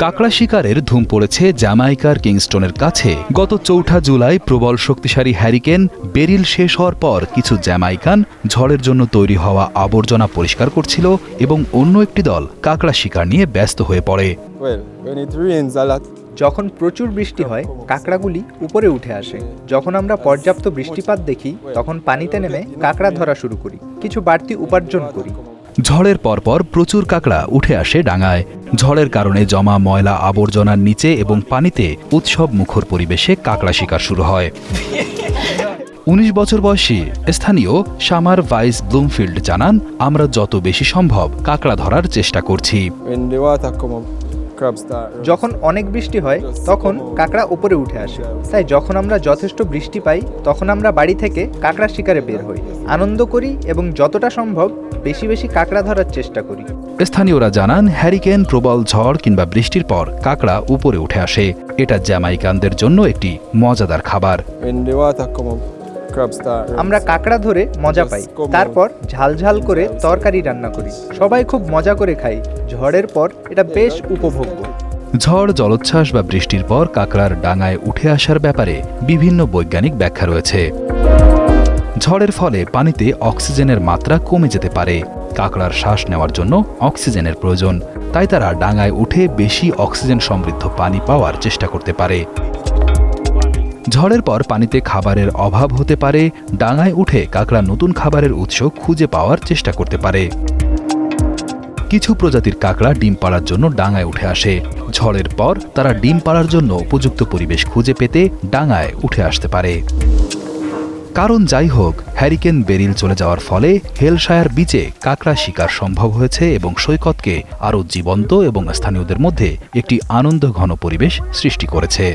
কাঁকড়া শিকারের ধুম পড়েছে জ্যামাইকার কিংস্টনের কাছে। গত ৪ জুলাই প্রবল শক্তিশালী হ্যারিকেন বেরিল শেষ হওয়ার পর কিছু জ্যামাইকান ঝড়ের জন্য তৈরি হওয়া আবর্জনা পরিষ্কার করছিল এবং অন্য একটি দল কাঁকড়া শিকার নিয়ে ব্যস্ত হয়ে পড়ে। যখন প্রচুর বৃষ্টি হয় কাঁকড়াগুলি উপরে উঠে আসে। যখন আমরা পর্যাপ্ত বৃষ্টিপাত দেখি তখন পানিতে নেমে কাঁকড়া ধরা শুরু করি, কিছু বাড়তি উপার্জন করি। ঝড়ের পরপর প্রচুর কাঁকড়া উঠে আসে ডাঙায়। ঝড়ের কারণে জমা ময়লা আবর্জনার নিচে এবং পানিতে উৎসব মুখর পরিবেশে কাঁকড়া শিকার শুরু হয়। ১৯ বছর বয়সী স্থানীয় সামার ভাইস ব্লুমফিল্ড জানান, আমরা যত বেশি সম্ভব কাঁকড়া ধরার চেষ্টা করছি। যখন অনেক বৃষ্টি হয় তখন কাঁকড়া উপরে উঠে আসে, তাই যখন আমরা যথেষ্ট বৃষ্টি পাই তখন আমরা বাড়ি থেকে কাঁকড়া শিকারে বের হই, আনন্দ করি এবং যতটা সম্ভব বেশি বেশি কাঁকড়া ধরার চেষ্টা করি। স্থানীয়রা জানান, হ্যারিকেন, প্রবল ঝড় কিংবা বৃষ্টির পর কাঁকড়া উপরে উঠে আসে। এটা জ্যামাইকানদের জন্য একটি মজাদার খাবার। আমরা কাঁকড়া ধরে মজা পাই, তারপর ঝাল করে তরকারি রান্না করি, সবাই খুব মজা করে খাই। ঝড়ের পর এটা বেশ উপভোগ্য। ঝড়, জলোচ্ছ্বাস বা বৃষ্টির পর কাঁকড়ার ডাঙায় উঠে আসার ব্যাপারে বিভিন্ন বৈজ্ঞানিক ব্যাখ্যা রয়েছে। ঝড়ের ফলে পানিতে অক্সিজেনের মাত্রা কমে যেতে পারে। কাঁকড়ার শ্বাস নেওয়ার জন্য অক্সিজেনের প্রয়োজন, তাই তারা ডাঙায় উঠে বেশি অক্সিজেন সমৃদ্ধ পানি পাওয়ার চেষ্টা করতে পারে। ঝড়ের পর পানিতে খাবারের অভাব হতে পারে। ডাঙায় উঠে কাঁকড়া নতুন খাবারের উৎস খুঁজে পাওয়ার চেষ্টা করতে পারে। কিছু প্রজাতির কাঁকড়া ডিম পাড়ার জন্য ডাঙায় উঠে আসে। ঝড়ের পর তারা ডিম পাড়ার জন্য উপযুক্ত পরিবেশ খুঁজে পেতে ডাঙায় উঠে আসতে পারে। কারণ যাই হোক, হ্যারিকেন বেরিল চলে যাওয়ার ফলে হেলশায়ার বিচে কাঁকড়া শিকার সম্ভব হয়েছে এবং সৈকতকে আরও জীবন্ত এবং স্থানীয়দের মধ্যে একটি আনন্দঘন পরিবেশ সৃষ্টি করেছে।